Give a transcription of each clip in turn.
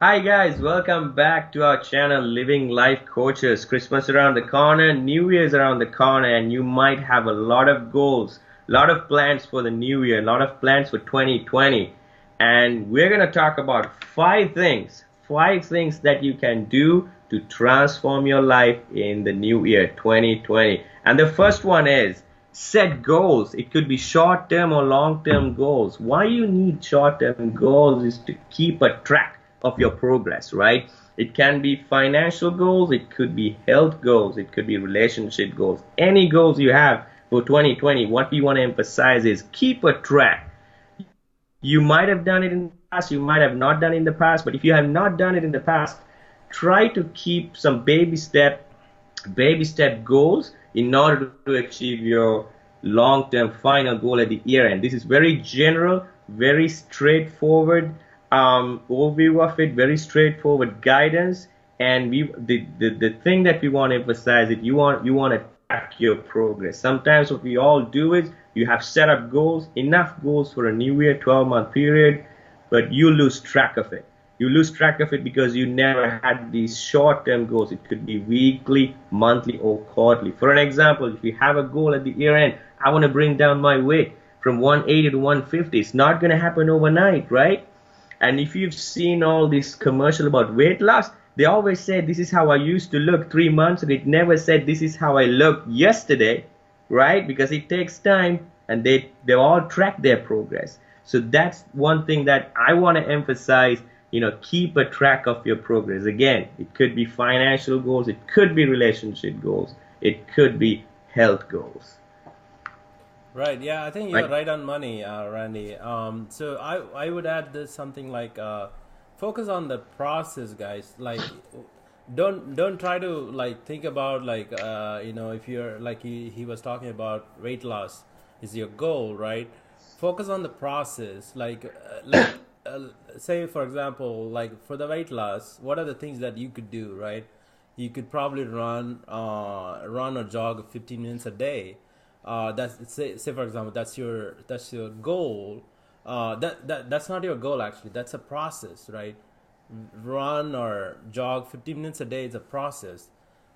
Hi guys, welcome back to our channel Living Life Coaches. Christmas around the corner, New Year's around the corner, and you might have a lot of goals, a lot of plans for the new year, a lot of plans for 2020. And we're going to talk about five things that you can do to transform your life in the new year 2020. And the first one is set goals. It could be short term or long term goals. Why you need short term goals is to keep a track of your progress, right? It can be financial goals, it could be health goals, it could be relationship goals. Any goals you have for 2020, what we want to emphasize is keep a track. You might have done it in the past, you might have not done it in the past, but if you have not done it in the past, try to keep some baby step goals in order to achieve your long-term final goal at the year end. This is very general, very straightforward overview of it, very straightforward guidance. And the thing that we want to emphasize is you want to track your progress. Sometimes what we all do is you have set up goals, enough goals for a new year, 12-month period, but you lose track of it. You lose track of it because you never had these short-term goals. It could be weekly, monthly, or quarterly. For an example, if you have a goal at the year end, I want to bring down my weight from 180 to 150. It's not going to happen overnight, right? And if you've seen all this commercial about weight loss, they always say this is how I used to look 3 months, and it never said this is how I look yesterday, right? Because it takes time, and they all track their progress. So that's one thing that I want to emphasize. Keep a track of your progress. Again, it could be financial goals, it could be relationship goals, it could be health goals, Right. Yeah, I think you're right? right on money, Randy. So I would add this something like focus on the process, guys. Like, don't try to like think about like if you're like he was talking about weight loss is your goal, right? Focus on the process. Say for example, like for the weight loss, what are the things that you could do, right? You could probably run or jog 15 minutes a day. That's say for example that's your goal. That's not your goal actually. That's a process, right? Run or jog 15 minutes a day is a process,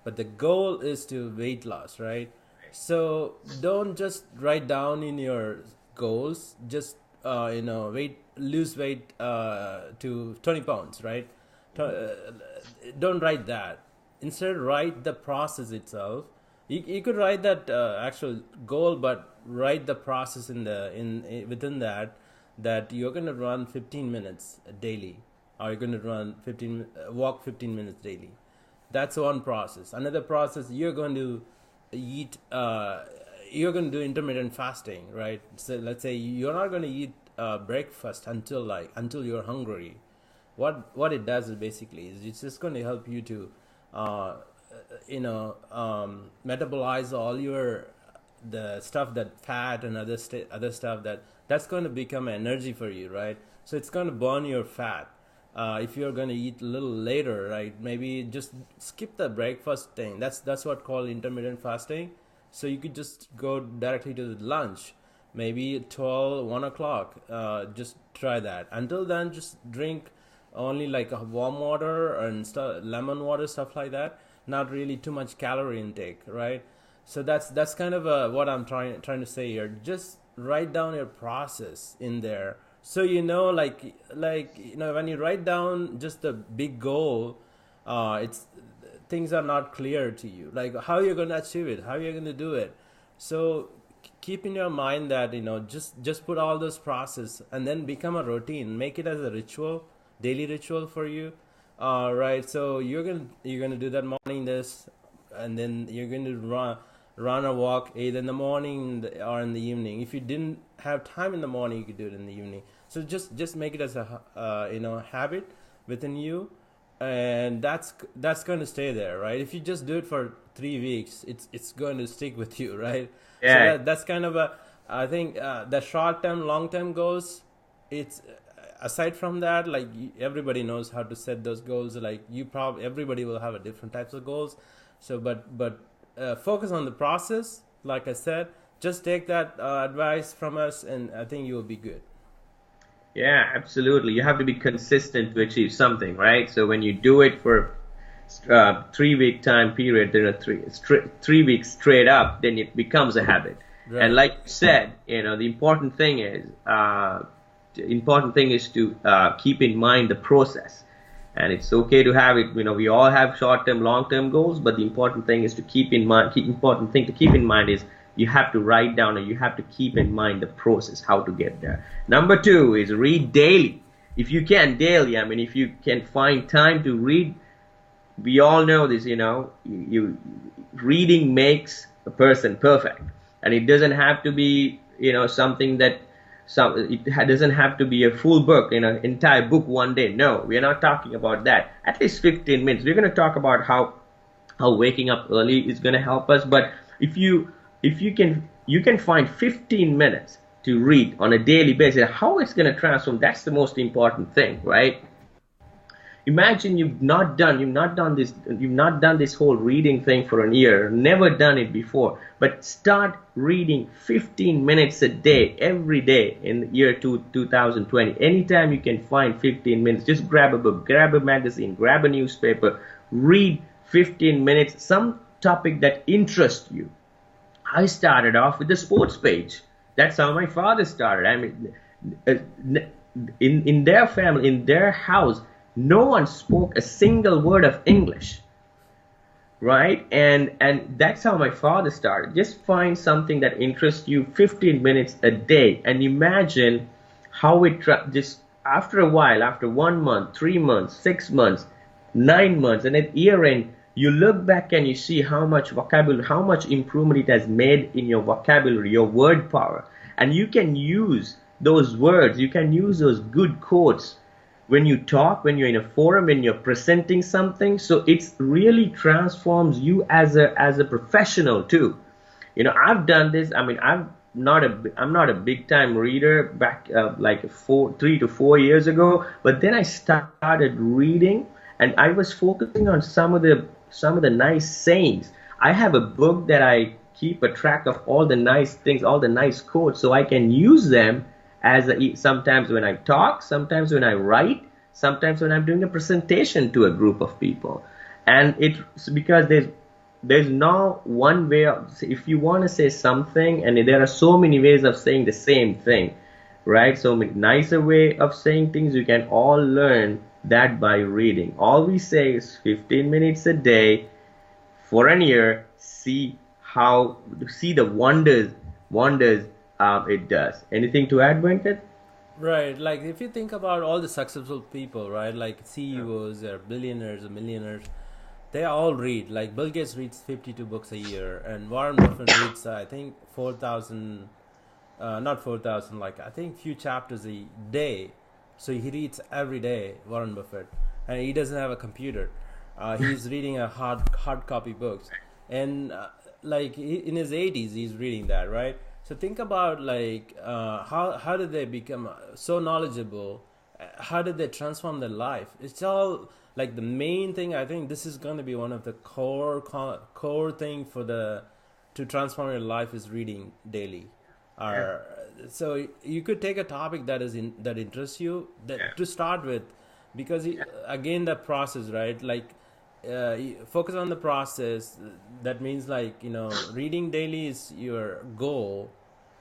but the goal is to weight loss, right? So don't just write down in your goals just weight lose weight to 20 pounds, right? Don't write that. Instead write the process itself. You could write that actual goal, but write the process in within that you're going to run 15 minutes daily, or you're going to walk 15 minutes daily. That's one process. Another process, eat you're going to do intermittent fasting, right? So let's say you're not going to eat breakfast until you're hungry. What it does is basically is it's just going to help you to uh, metabolize all your the stuff that fat and other stuff that's going to become energy for you, right? So it's going to burn your fat. If you're going to eat a little later, right, maybe just skip the breakfast thing. That's what called intermittent fasting. So you could just go directly to the lunch, maybe 12 1 o'clock. Just try that. Until then, just drink only like a warm water and stuff, lemon water, stuff like that. Not really too much calorie intake, right? So that's kind of what I'm trying to say here. Just write down your process in there, so when you write down just the big goal, it's things are not clear to you, like how you're going to achieve it, how you're going to do it. So keep in your mind that just put all those process and then become a routine, make it as a ritual, daily ritual for you. Right, so you're gonna do that morning this, and then you're going to run or walk either in the morning or in the evening. If you didn't have time in the morning, you could do it in the evening. So just make it as a habit within you, and that's going to stay there, right? If you just do it for 3 weeks, it's going to stick with you, right? So Yeah. that's kind of a, I think the short term, long term goals. It's aside from that, like everybody knows how to set those goals. Like you probably everybody will have a different types of goals. So but focus on the process. Like I said, just take that advice from us, and I think you will be good. Yeah, absolutely. You have to be consistent to achieve something, right? So when you do it for 3 week time period, then 3 weeks straight up, then it becomes a habit. And Right. like you said, the important thing is to keep in mind the process. And it's okay to have it. We all have short-term, long-term goals, but the important thing is to keep in mind. Important thing to keep in mind is you have to write down, or you have to keep in mind the process, how to get there. Number two is read daily. If you can daily, I mean, if you can find time to read, we all know this, reading makes a person perfect, and it doesn't have to be, something that doesn't have to be a full book, entire book one day. No, we are not talking about that. At least 15 minutes. We're going to talk about how waking up early is going to help us, but if you can find 15 minutes to read on a daily basis, how it's going to transform, that's the most important thing, right? Imagine you've not done this whole reading thing for a year, never done it before, but start reading 15 minutes a day, every day in the year 2020. Anytime you can find 15 minutes, just grab a book, grab a magazine, grab a newspaper, read 15 minutes, some topic that interests you. I started off with the sports page. That's how my father started. I mean, uh, in their family, in their house, no one spoke a single word of English, right? And that's how my father started. Just find something that interests you, 15 minutes a day, and imagine how just after a while, after 1 month, 3 months, 6 months, 9 months, and at year end, you look back and you see how much vocabulary, how much improvement it has made in your vocabulary, your word power. And you can use those words, you can use those good quotes when you talk, when you're in a forum, when you're presenting something. So it's really transforms you as a professional too. I've done this. I mean, I'm not a big time reader back, like 3 to 4 years ago, but then I started reading, and I was focusing on some of the nice sayings. I have a book that I keep a track of all the nice things, all the nice quotes, so I can use them sometimes when I talk, sometimes when I write, sometimes when I'm doing a presentation to a group of people. And it's because there's no one way of, if you want to say something, and there are so many ways of saying the same thing, right? So many nicer way of saying things. You can all learn that by reading. All we say is 15 minutes a day for an year. See the wonders it does. Anything to add, Venkat? Right. Like if you think about all the successful people, right? Like CEOs or billionaires or millionaires, they all read. Like Bill Gates reads 52 books a year, and Warren Buffett reads, I think, 4,000, not 4,000, like I think few chapters a day. So he reads every day, Warren Buffett, and he doesn't have a computer. He's reading a hard copy books, and like in his 80s, he's reading that, right? So think about like how did they become so knowledgeable? How did they transform their life? It's all like the main thing. I think this is going to be one of the core thing for the to transform your life is reading daily. Yeah, Or so you could take a topic that interests you yeah, that to start with, because again the process, right? Like you focus on the process. That means like reading daily is your goal,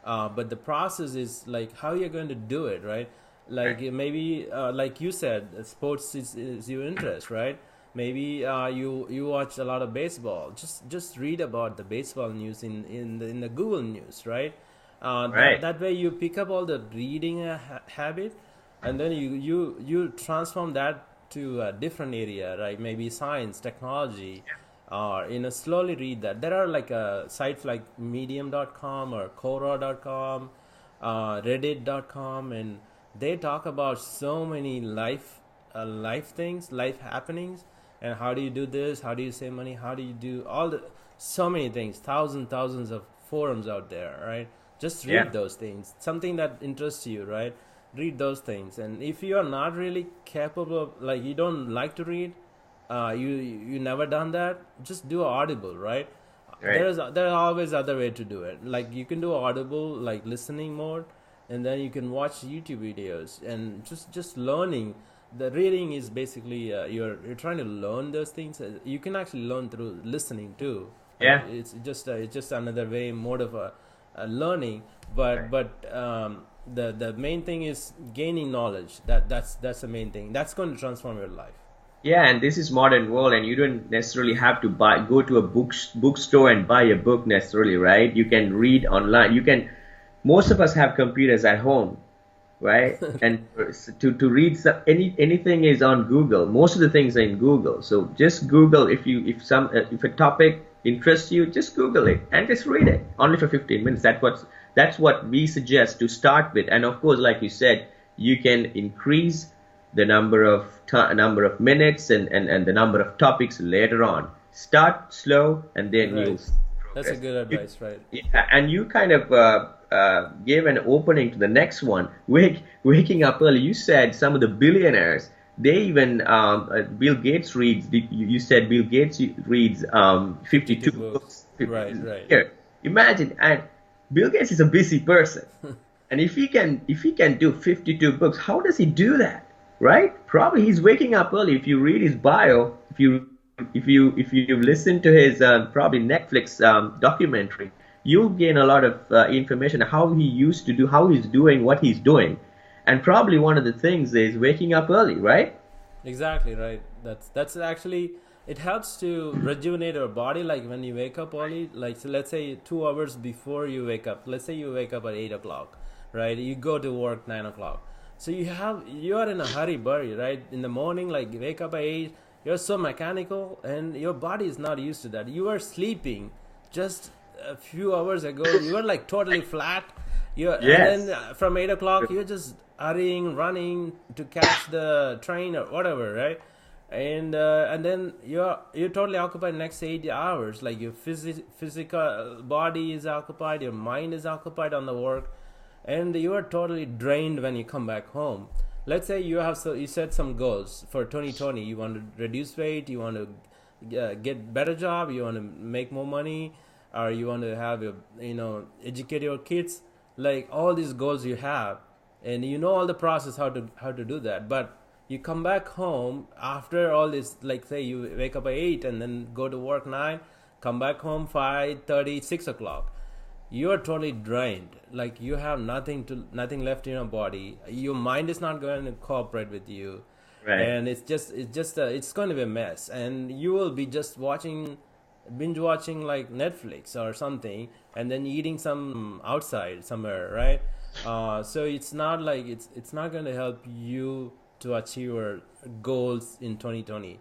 but the process is like how you're going to do it, right? right. Like maybe like you said, sports is your interest, right? Maybe you watch a lot of baseball. Just read about the baseball news in the Google News, right? That Right. that way you pick up all the reading habit, and then you transform that to a different area, right? Maybe science, technology, or slowly read that. There are like sites like medium.com or quora.com, reddit.com, and they talk about so many life things, life happenings, and how do you do this, how do you save money, how do you do all the so many things, thousands of forums out there, right? Just Yeah. read those things, something that interests you, right? Read those things. And if you are not really capable of, like, you don't like to read, you never done that, just do Audible, right? Right. There are always other way to do it. Like you can do Audible, like listening mode, and then you can watch YouTube videos and just learning. The reading is basically you're trying to learn those things. You can actually learn through listening too. Yeah. It's just another way mode of a learning. But Right. the main thing is gaining knowledge. That's the main thing. That's going to transform your life. Yeah, and this is modern world, and you don't necessarily have to go to a bookstore and buy a book necessarily, right? You can read online. Most of us have computers at home, right? And to read anything is on Google. Most of the things are in Google. So just Google if a topic interests you, just Google it and just read it. Only for 15 minutes. That's what we suggest to start with. And of course, like you said, you can increase the number of minutes and the number of topics later on. Start slow and then Right. you'll That's a progress. good advice, right? Yeah, and you kind of gave an opening to the next one. Waking up early. You said some of the billionaires, they even Bill Gates reads. You said Bill Gates reads 52 52 books. books Right, right. here. Imagine, and Bill Gates is a busy person, and if he can do 52 books, how does he do that? Right? Probably he's waking up early. If you read his bio, if you listen to his probably Netflix documentary, you'll gain a lot of information how he used to do, how he's doing what he's doing, and probably one of the things is waking up early, right? Exactly right. That's actually it helps to rejuvenate our body. Like when you wake up early, like so let's say 2 hours before you wake up. Let's say you wake up at 8 o'clock, right? You go to work 9 o'clock. So you are in a hurry, burry, right? In the morning, like you wake up at 8. You're so mechanical, and your body is not used to that. You are sleeping just a few hours ago. You were like totally flat. And Yes. then from 8 o'clock, you're just hurrying, running to catch the train or whatever, right? And then you're totally occupied next 8 hours. Like your physical body is occupied, your mind is occupied on the work, and you are totally drained when you come back home. Let's say you set some goals for 2020. You want to reduce weight, you want to get better job, you want to make more money, or you want to have educate your kids. Like all these goals you have, and you know all the process how to do that. But you come back home after all this, like say you wake up at 8 and then go to work 9, come back home 5:30, 6 o'clock. You are totally drained. Like you have nothing left in your body. Your mind is not going to cooperate with you, Right. and it's going to be a mess. And you will be just binge watching like Netflix or something, and then eating some outside somewhere, right? So it's not like it's not going to help you to achieve your goals in 2020.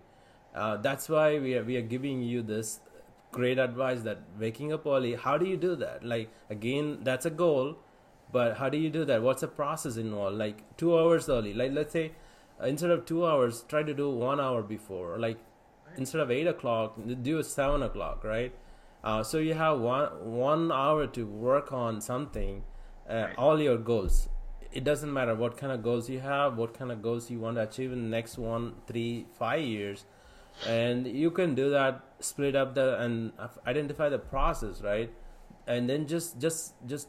That's why we are giving you this great advice that waking up early. How do you do that? Like again, that's a goal, but how do you do that? What's the process involved? Like 2 hours early. Like let's say instead of 2 hours, try to do 1 hour before. Like instead of 8 o'clock, do 7 o'clock, right? So you have one hour to work on something, Right. all your goals. It doesn't matter what kind of goals you have, what kind of goals you want to achieve in the next 1, 3, 5 years, and you can do that. Split up and identify the process, right? And then just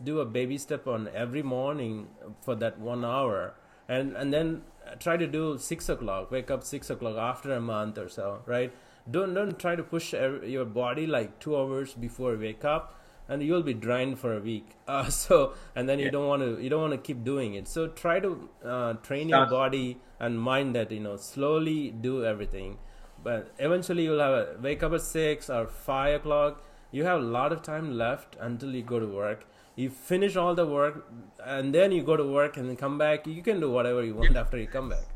do a baby step on every morning for that 1 hour, and then try to do 6 o'clock. Wake up 6 o'clock after a month or so, right? Don't try to push your body like 2 hours before you wake up, and you'll be drained for a week. And then Yeah. you don't want to keep doing it. So try to train your Sounds- body and mind that slowly do everything, but eventually you'll wake up at 6 or 5 o'clock. You have a lot of time left until you go to work. You finish all the work, and then you go to work and then come back. You can do whatever you want after you come back.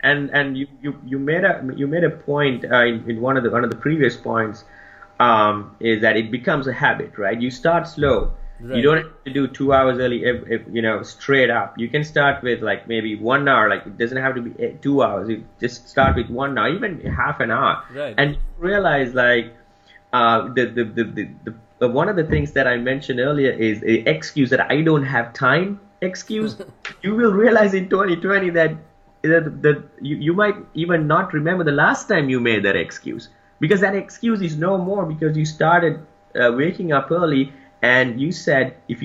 And you made a point in one of the previous points, is that it becomes a habit, right? You start slow. Right. You don't have to do 2 hours early, straight up. You can start with like maybe 1 hour. Like it doesn't have to be 2 hours. You just start with 1 hour, even half an hour, Right. and you realize like the one of the things that I mentioned earlier is a excuse that I don't have time excuse. You will realize in 2020 that you might even not remember the last time you made that excuse, because that excuse is no more, because you started waking up early, and you said if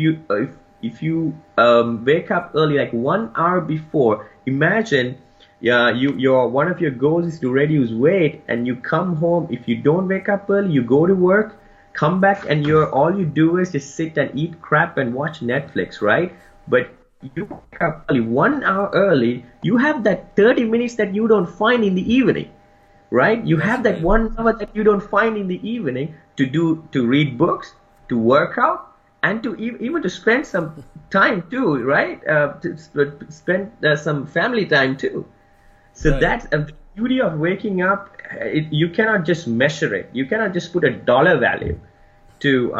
if you wake up early, like 1 hour before, imagine, yeah, your one of your goals is to reduce weight, and you come home. If you don't wake up early, you go to work, come back, and you're all you do is just sit and eat crap and watch Netflix, right? But you wake up early, 1 hour early, you have that 30 minutes that you don't find in the evening, right? You That's have that right. 1 hour that you don't find in the evening to read books, to work out, and to even to spend some time too, right? Spend some family time too. So Right. that's the beauty of waking up. You cannot just measure it. You cannot just put a dollar value to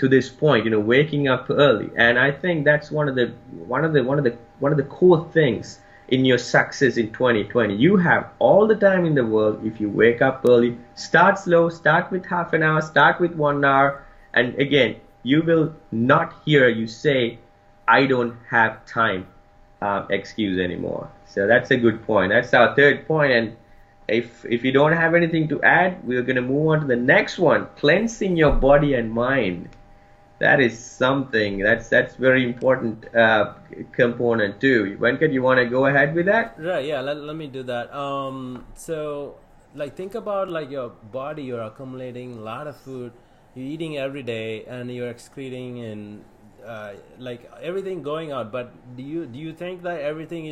this point. Waking up early, and I think that's one of the core things in your success in 2020. You have all the time in the world if you wake up early. Start slow. Start with half an hour. Start with 1 hour, and again, you will not hear you say, "I don't have time," excuse anymore. So that's a good point. That's our third point. And if you don't have anything to add, we're going to move on to the next one: cleansing your body and mind. That is something that's very important component too. Venkat, you want to go ahead with that? Right, yeah, let me do that. So, like, think about like your body, you're accumulating a lot of food, you're eating every day, and you're excreting and like everything going out. But do you think that everything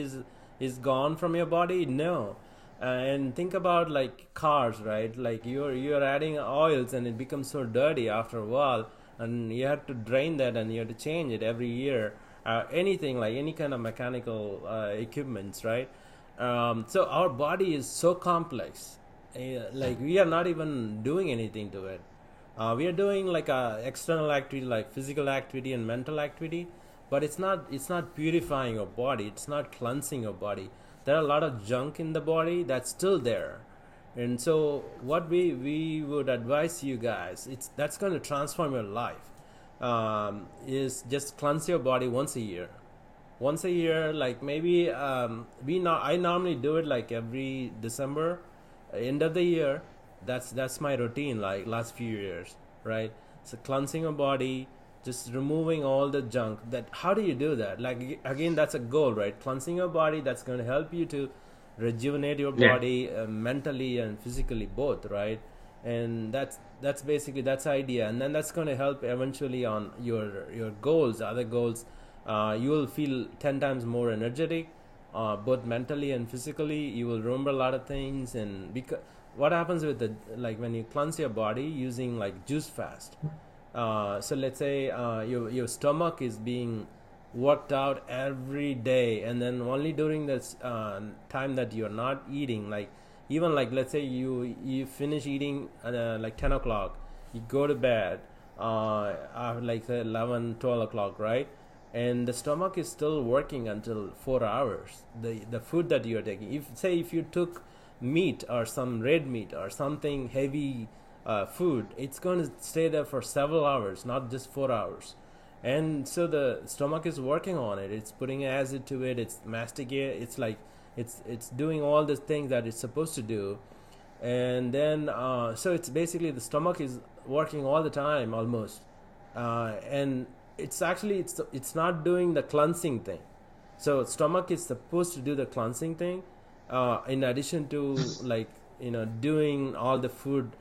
is gone from your body? No. And think about like cars, right? Like you're adding oils, and it becomes so dirty after a while, and you have to drain that, and you have to change it every year. Anything like any kind of mechanical equipments, right? So our body is so complex. Like we are not even doing anything to it. We are doing like a external activity, like physical activity and mental activity, but it's not purifying your body. It's not cleansing your body. There are a lot of junk in the body that's still there. And so what we would advise you guys, it's that's going to transform your life, is just cleanse your body once a year. Like maybe I normally do it like every December, end of the year. That's my routine, like last few years, right? So cleansing your body, just removing all the junk. That how do you do that? Like again, that's a goal, right? Cleansing your body, that's going to help you to rejuvenate your Yeah. body, mentally and physically both, right? And that's basically that's the idea, and then that's going to help eventually on your goals, other goals. You will feel 10 times more energetic, both mentally and physically. You will remember a lot of things. And because what happens with the, like when you cleanse your body using like juice fast, so let's say your stomach is being worked out every day, and then only during this time that you're not eating, like even like let's say you finish eating at like 10 o'clock, you go to bed like say 11, 12 o'clock, right? And the stomach is still working until 4 hours. The food that you're taking, if you took meat or some red meat or something heavy food, it's going to stay there for several hours, not just 4 hours. And so the stomach is working on it. It's putting acid to it. It's masticate. It's like it's doing all the things that it's supposed to do. And then so it's basically the stomach is working all the time almost, and it's actually it's not doing the cleansing thing. So stomach is supposed to do the cleansing thing, in addition to like doing all the food,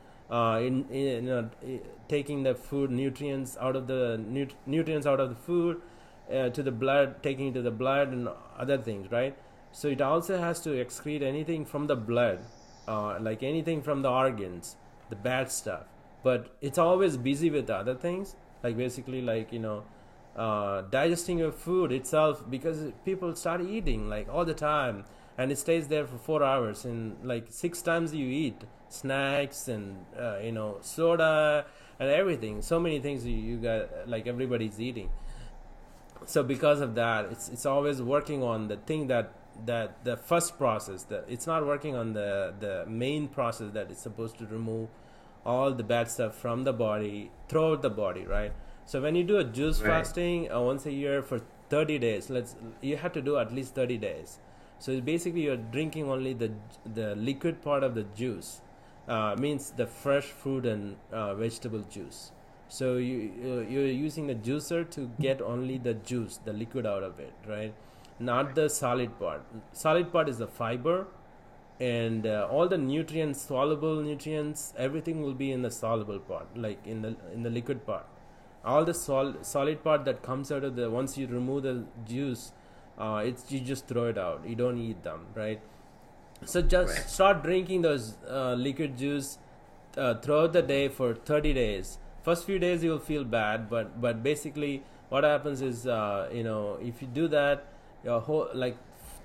taking the food nutrients out of the nutrients out of the food, to the blood, taking it to the blood and other things, right? So it also has to excrete anything from the blood, like anything from the organs, the bad stuff. But it's always busy with other things, like basically like digesting your food itself, because people start eating like all the time, and it stays there for 4 hours, and like 6 times you eat snacks and soda and everything, so many things you got, like everybody's eating. So because of that, it's always working on the thing that the first process, that it's not working on the main process that is supposed to remove all the bad stuff from the body, throughout the body, right? So when you do a juice Right. fasting once a year for 30 days, you have to do at least 30 days. So basically you're drinking only the liquid part of the juice, means the fresh fruit and vegetable juice. So you're using a juicer to get only the juice, the liquid out of it, right? Not the solid part. Solid part is the fiber, and all the nutrients, soluble nutrients, everything will be in the soluble part, like in the liquid part. All the solid part that comes out of the, once you remove the juice, it's, you just throw it out, you don't eat them, right? So Right. just start drinking those liquid juice throughout the day for 30 days. First few days you'll feel bad, but basically what happens is, if you do that, your whole, like,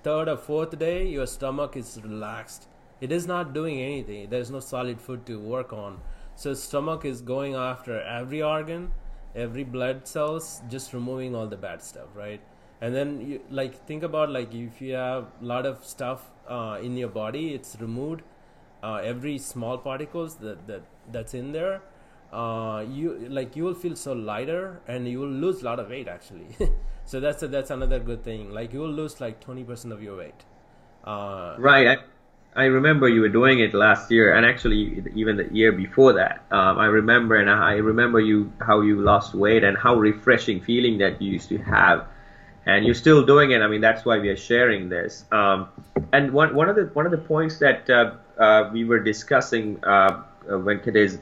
third or fourth day your stomach is relaxed. It is not doing anything. There's no solid food to work on. So stomach is going after every organ, every blood cells, just removing all the bad stuff, right? And then you, like, think about, like, if you have a lot of stuff in your body, it's removed, every small particles that's in there. You, like, you will feel so lighter, and you will lose a lot of weight actually. So that's another good thing, like you will lose like 20% of your weight. uh, Right. I remember you were doing it last year, and actually even the year before that. I remember, and I remember you how you lost weight and how refreshing feeling that you used to have, and you're still doing it. I mean, that's why we are sharing this. And one of the points that we were discussing, Venkat, is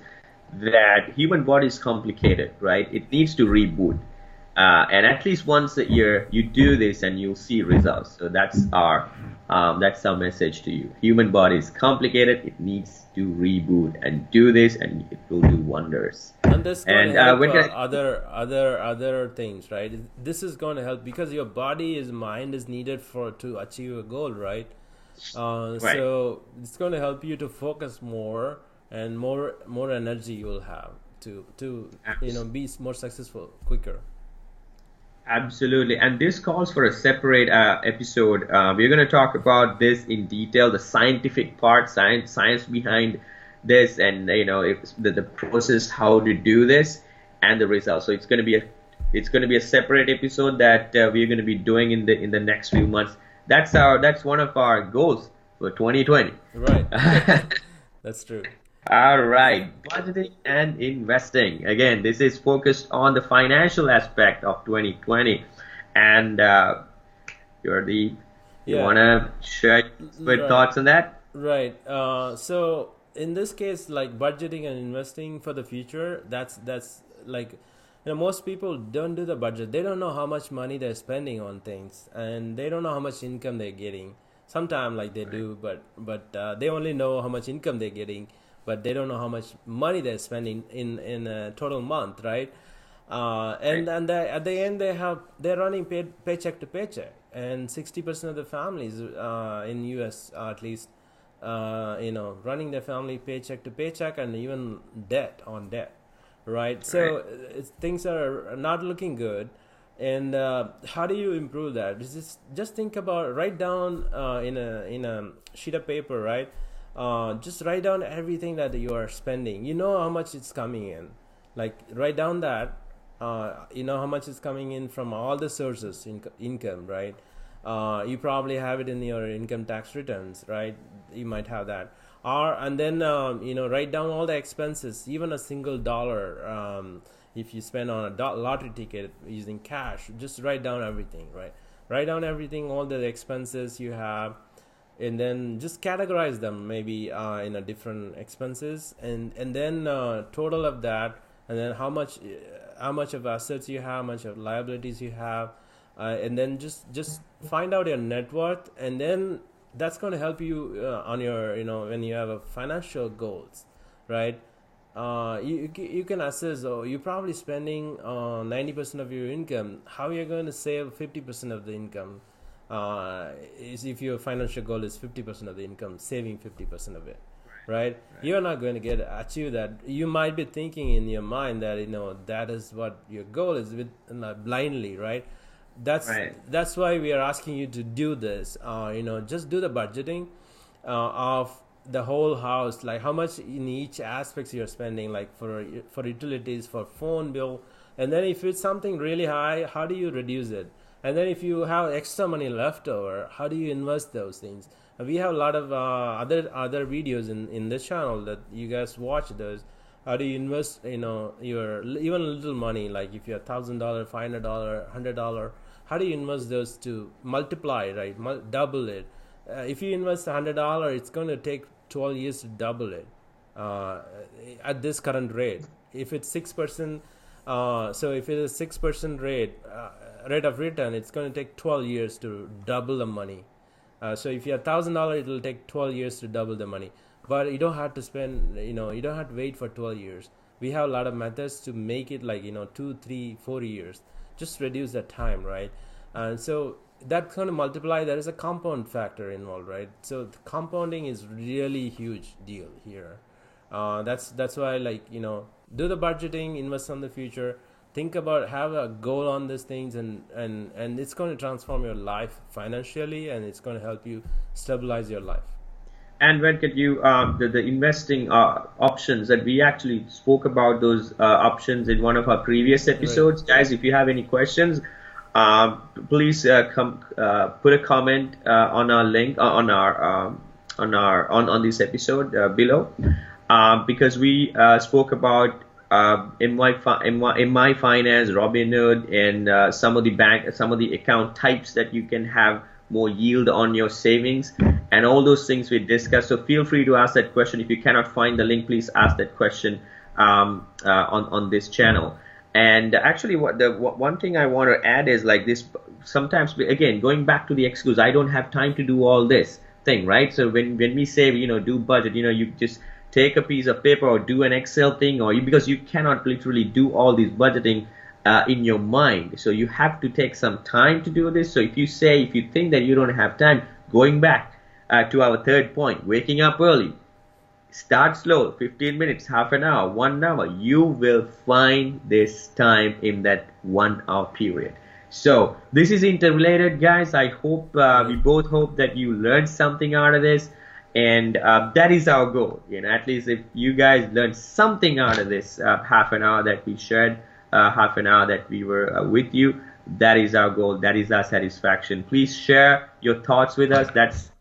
that human body is complicated, right? It needs to reboot. And at least once a year, you do this and you'll see results. So that's our message to you. Human body is complicated. It needs to reboot and do this, and it will do wonders. and that's going to And help when can other things, right? This is going to help because your body is mind is needed for to achieve a goal, right? right, So it's going to help you to focus more, and more energy you will have to abs- be more successful quicker. absolutely. And this calls for a separate episode. We're going to talk about this in detail, the scientific part, science behind this, and if the process, how to do this, and the results. So it's going to be a separate episode that we're going to be doing in the next few months. That's one of our goals for 2020. Right. That's true. All right, budgeting and investing. Again, this is focused on the financial aspect of 2020, and you're the you Yeah. wanna share your Right. thoughts on that? Right. So in this case, like budgeting and investing for the future, that's like, most people don't do the budget. They don't know how much money they're spending on things, and they don't know how much income they're getting. Sometimes, like, they Right, do, but they only know how much income they're getting, but they don't know how much money they're spending in a total month, right? right, At the end they're running paycheck to paycheck, and 60% of the families in US, at least, running their family paycheck to paycheck, and even debt on debt, right? right, So things are not looking good. And how do you improve that? Just think about, write down in a sheet of paper, right? Just write down everything that you are spending. You know how much it's coming in. Like, write down that. You know how much is coming in from all the sources, income, right? You probably have it in your income tax returns, right? You might have that. And then write down all the expenses, even a single dollar. If you spend on a lottery ticket using cash, just write down everything, right? Write down everything, all the expenses you have, and then just categorize them, maybe in a different expenses, and then total of that, and then how much of assets you have, how much of liabilities you have, and then just find out your net worth, and then that's going to help you on your, when you have a financial goals, right? You can assess, oh, you're probably spending 90% of your income. How you're going to save 50% of the income? Is if your financial goal is 50% of the income, saving 50% of it, right? right, You're not going to get achieve that. You might be thinking in your mind that that is what your goal is, with blindly, right? that's right. that's why we are asking you to do this. Just do the budgeting of the whole house, like how much in each aspects you're spending, like for utilities, for phone bill, and then if it's something really high, how do you reduce it? And then if you have extra money left over, how do you invest those things? We have a lot of other videos in this channel that you guys watch those. How do you invest, your even little money, like if you have $1,000, $500, $100, how do you invest those to multiply, right? Double it. If you invest $100, it's going to take 12 years to double it uh, at this current rate. If it's 6%, so if it's a 6% rate of return, it's going to take 12 years to double the money. So if you have $1,000, it will take 12 years to double the money. But you don't have to spend, you don't have to wait for 12 years. We have a lot of methods to make it like, 2, 3, 4 years. Just reduce the time, right? And so that's going to multiply. There is a compound factor involved, right? So the compounding is really huge deal here. That's why, like, do the budgeting, invest on the future, think about, have a goal on these things, and it's going to transform your life financially, and it's going to help you stabilize your life. And when could you the investing options that we actually spoke about those options in one of our previous episodes, Right. guys? If you have any questions, please put a comment on our link on this episode below, because we spoke about MY Finance, Robinhood, and some of the account types that you can have more yield on your savings, and all those things we discussed. So feel free to ask that question. If you cannot find the link, please ask that question on this channel. And actually, one thing I want to add is like this. Sometimes, again, going back to the excuse, I don't have time to do all this thing, right? So when we say, do budget, you just take a piece of paper or do an Excel thing, because you cannot literally do all this budgeting in your mind. So you have to take some time to do this. So if you think that you don't have time, going back to our third point, waking up early, start slow, 15 minutes, half an hour, 1 hour. You will find this time in that 1 hour period. So this is interrelated, guys. I hope we both hope that you learned something out of this, and that is our goal. At least if you guys learned something out of this half an hour that we shared, half an hour that we were with you, that is our goal. That is our satisfaction. Please share your thoughts with us. That's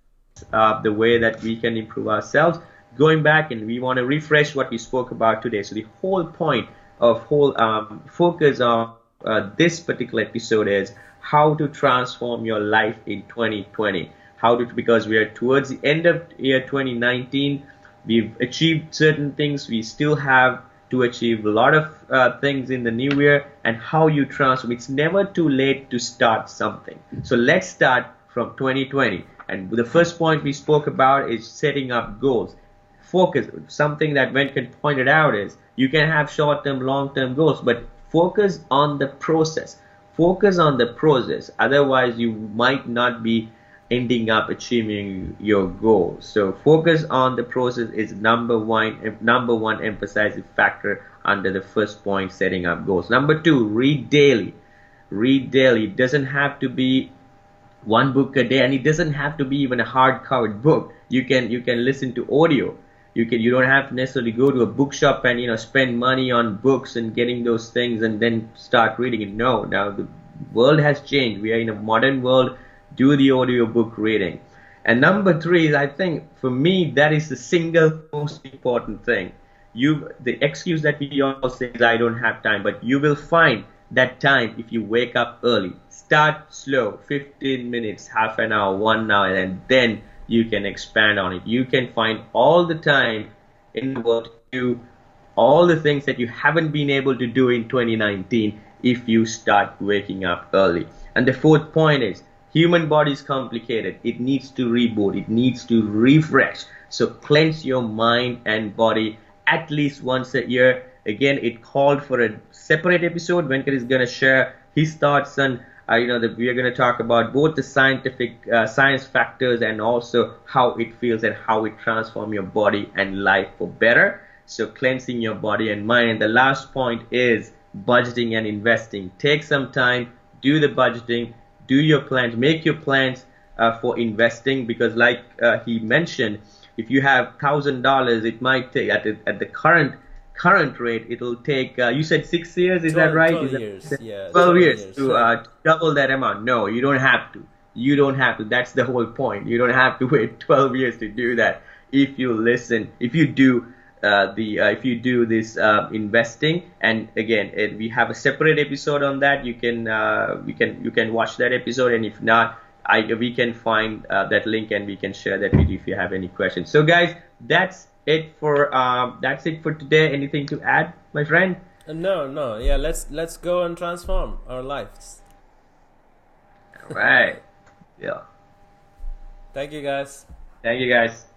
the way that we can improve ourselves. Going back, and we want to refresh what we spoke about today. So the whole point of focus on this particular episode is how to transform your life in 2020. Because we are towards the end of year 2019, we've achieved certain things. We still have to achieve a lot of things in the new year, and how you transform. It's never too late to start something. So let's start from 2020. And the first point we spoke about is setting up goals. Focus. Something that Venkat pointed out is you can have short-term, long-term goals, but focus on the process. Focus on the process. Otherwise, you might not be ending up achieving your goals. So focus on the process is number one emphasizing factor under the first point, setting up goals. Number two, read daily. Read daily. It doesn't have to be one book a day, and it doesn't have to be even a hard-covered book. You can listen to audio. You don't have to necessarily go to a bookshop and spend money on books and getting those things and then start reading it. No, now the world has changed. We are in a modern world. Do the audiobook reading. And number three is, I think for me, that is the single most important thing. The excuse that we all say is I don't have time, but you will find that time if you wake up early. Start slow, 15 minutes, half an hour, 1 hour, and then you can expand on it. You can find all the time in the world to do all the things that you haven't been able to do in 2019 if you start waking up early. And the fourth point is, human body is complicated. It needs to reboot. It needs to refresh. So cleanse your mind and body at least once a year. Again, it called for a separate episode. Venkat is going to share his thoughts on, that we are going to talk about both the science factors and also how it feels and how it transforms your body and life for better. So cleansing your body and mind. And the last point is budgeting and investing. Take some time, do the budgeting, do your plans, make your plans for investing, because like he mentioned, if you have $1,000, it might take at the current rate, it'll take you said 6 years, is 12, that right? 12 years, yeah. 12 years to sure. double that amount. No, you don't have to. That's the whole point. You don't have to wait 12 years to do that. If you listen, if you do if you do this investing. And again, we have a separate episode on that. You can watch that episode, and if not, we can find that link and we can share that with you if you have any questions. So guys, that's it for today. Anything to add, my friend? No. Yeah, let's go and transform our lives. All right. Yeah. Thank you, guys. Thank you, guys.